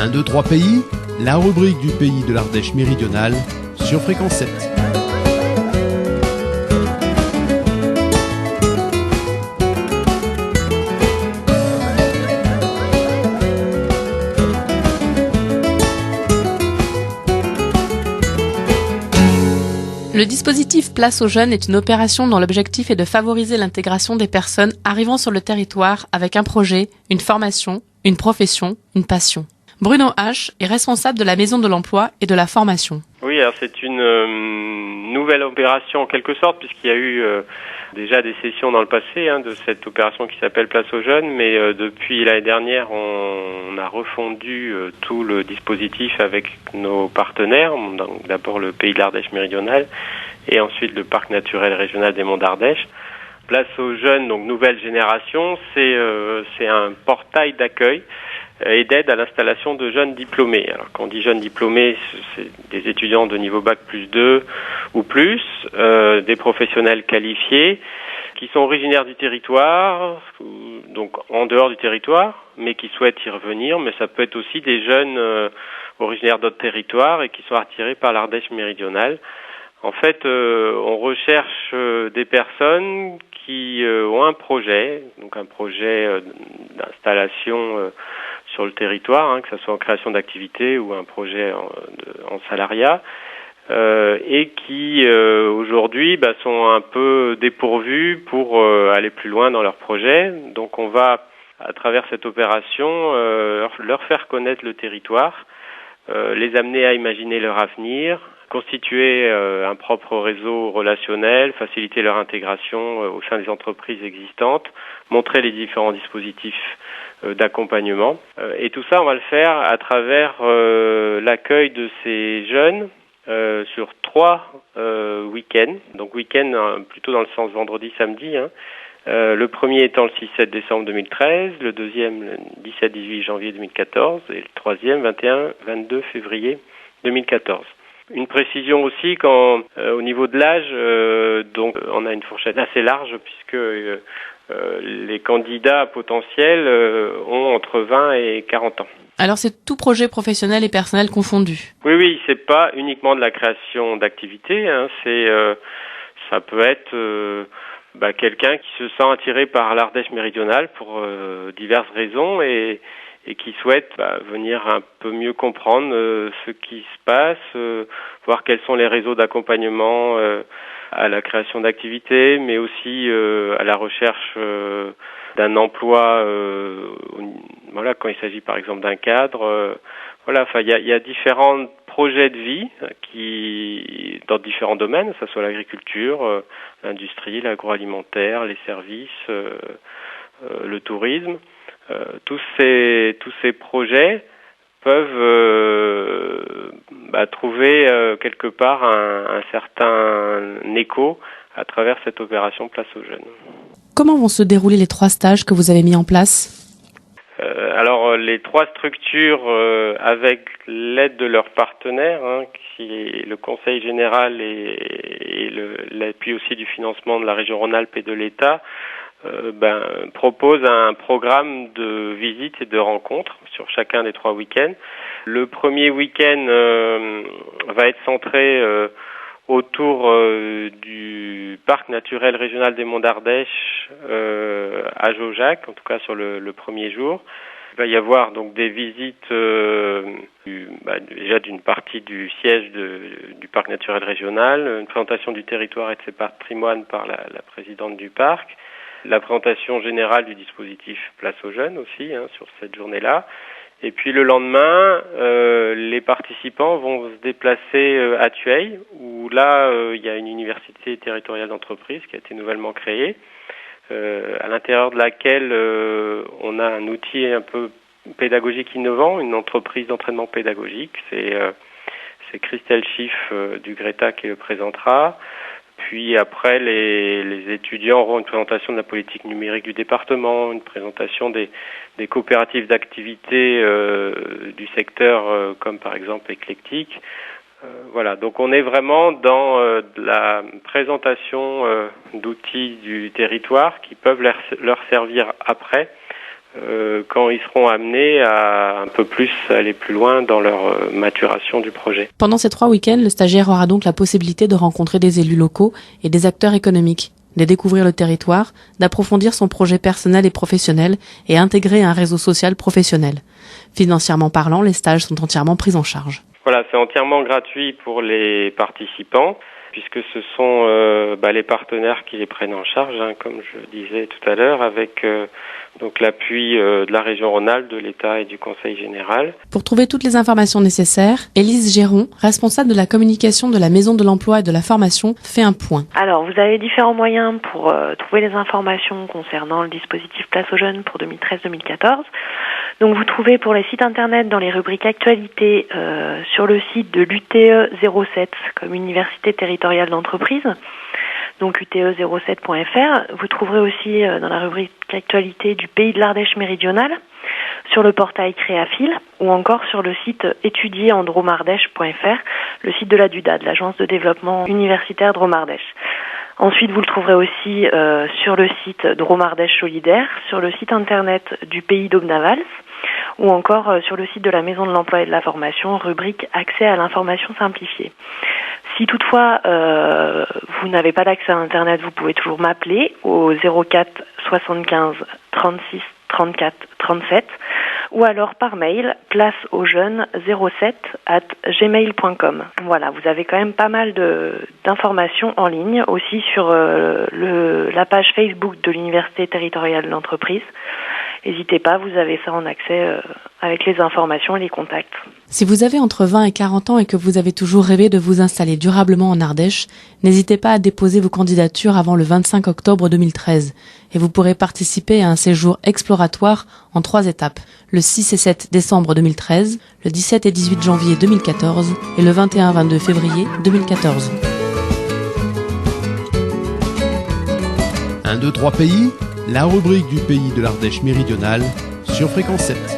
1, 2, 3 pays, la rubrique du pays de l'Ardèche méridionale sur Fréquence 7. Le dispositif Place aux jeunes est une opération dont l'objectif est de favoriser l'intégration des personnes arrivant sur le territoire avec un projet, une formation, une profession, une passion. Bruno H. est responsable de la Maison de l'Emploi et de la Formation. Oui, alors c'est une nouvelle opération en quelque sorte, puisqu'il y a eu déjà des sessions dans le passé de cette opération qui s'appelle Place aux jeunes, mais depuis l'année dernière, on a refondu tout le dispositif avec nos partenaires, donc d'abord le Pays de l'Ardèche méridionale et ensuite le Parc naturel régional des Monts d'Ardèche. Place aux jeunes, donc nouvelle génération, c'est un portail d'accueil et d'aide à l'installation de jeunes diplômés. Alors quand on dit jeunes diplômés, c'est des étudiants de niveau bac plus 2 ou plus, des professionnels qualifiés qui sont originaires du territoire, donc en dehors du territoire, mais qui souhaitent y revenir. Mais ça peut être aussi des jeunes originaires d'autres territoires et qui sont attirés par l'Ardèche méridionale. En fait, on recherche des personnes qui ont un projet, donc un projet d'installation sur le territoire, que ce soit en création d'activité ou un projet en salariat, et qui aujourd'hui sont un peu dépourvus pour aller plus loin dans leur projet. Donc on va, à travers cette opération, leur faire connaître le territoire, les amener à imaginer leur avenir, constituer un propre réseau relationnel, faciliter leur intégration au sein des entreprises existantes, montrer les différents dispositifs d'accompagnement. Et tout ça, on va le faire à travers l'accueil de ces jeunes sur 3 week-ends. Donc week-end plutôt dans le sens vendredi-samedi. Le premier étant le 6-7 décembre 2013, le deuxième le 17-18 janvier 2014 et le troisième 21-22 février 2014. Une précision aussi au niveau de l'âge, donc on a une fourchette assez large puisque les candidats potentiels ont entre 20 et 40 ans. Alors c'est tout projet professionnel et personnel confondu. Oui, c'est pas uniquement de la création d'activités, ça peut être quelqu'un qui se sent attiré par l'Ardèche méridionale pour diverses raisons et qui souhaite venir un peu mieux comprendre ce qui se passe, voir quels sont les réseaux d'accompagnement à la création d'activités, mais aussi à la recherche d'un emploi, quand il s'agit par exemple d'un cadre. Il y a différents projets de vie qui dans différents domaines, que ce soit l'agriculture, l'industrie, l'agroalimentaire, les services, le tourisme. Tous ces projets peuvent trouver quelque part un certain écho à travers cette opération Place aux jeunes. Comment vont se dérouler les 3 stages que vous avez mis en place ? Alors les 3 structures, avec l'aide de leurs partenaires, qui est le Conseil général et l'appui aussi du financement de la région Rhône-Alpes et de l'État, propose un programme de visites et de rencontres sur chacun des 3 week-ends. Le premier week-end va être centré autour du parc naturel régional des Monts d'Ardèche à Jaujac, en tout cas sur le premier jour. Il va y avoir donc des visites déjà d'une partie du siège du parc naturel régional, une présentation du territoire et de ses patrimoines par la présidente du parc, la présentation générale du dispositif Place aux jeunes aussi sur cette journée-là. Et puis le lendemain, les participants vont se déplacer à Thueil, où là, il y a une université territoriale d'entreprise qui a été nouvellement créée, à l'intérieur de laquelle on a un outil un peu pédagogique innovant, une entreprise d'entraînement pédagogique. C'est Christelle Schiff du Greta qui le présentera. Puis après, les étudiants auront une présentation de la politique numérique du département, une présentation des coopératives d'activité du secteur, comme par exemple Éclectique. Donc on est vraiment dans la présentation d'outils du territoire qui peuvent leur servir après quand ils seront amenés à un peu plus aller plus loin dans leur maturation du projet. Pendant ces 3 week-ends, le stagiaire aura donc la possibilité de rencontrer des élus locaux et des acteurs économiques, de découvrir le territoire, d'approfondir son projet personnel et professionnel et intégrer un réseau social professionnel. Financièrement parlant, les stages sont entièrement pris en charge. Voilà, c'est entièrement gratuit pour les participants, puisque ce sont les partenaires qui les prennent en charge, comme je disais tout à l'heure, avec donc l'appui de la région Rhône-Alpes, de l'État et du Conseil général. Pour trouver toutes les informations nécessaires, Élise Géron, responsable de la communication de la Maison de l'Emploi et de la Formation, fait un point. Alors, vous avez différents moyens pour trouver les informations concernant le dispositif Place aux Jeunes pour 2013-2014. Donc, vous trouvez pour les sites internet dans les rubriques actualités sur le site de l'UTE 07, comme Université territoriale d'entreprise, donc ute07.fr. Vous trouverez aussi dans la rubrique actualité du Pays de l'Ardèche méridionale, sur le portail Créafil, ou encore sur le site étudiersendromardèche.fr, le site de la DUDA, de l'Agence de développement universitaire Drôme-Ardèche. Ensuite, vous le trouverez aussi sur le site Drôme-Ardèche solidaire, sur le site internet du Pays d'Aubenas-Valls, ou encore sur le site de la Maison de l'Emploi et de la Formation, rubrique Accès à l'information simplifiée. Si toutefois vous n'avez pas d'accès à Internet, vous pouvez toujours m'appeler au 04 75 36 34 37 ou alors par mail placeausjeunes07@gmail.com. Voilà, vous avez quand même pas mal d'informations en ligne aussi sur la page Facebook de l'Université territoriale de l'entreprise. N'hésitez pas, vous avez ça en accès avec les informations et les contacts. Si vous avez entre 20 et 40 ans et que vous avez toujours rêvé de vous installer durablement en Ardèche, n'hésitez pas à déposer vos candidatures avant le 25 octobre 2013 et vous pourrez participer à un séjour exploratoire en 3 étapes, le 6 et 7 décembre 2013, le 17 et 18 janvier 2014 et le 21-22 février 2014. 1, 2, 3 pays, la rubrique du pays de l'Ardèche méridionale sur Fréquence 7.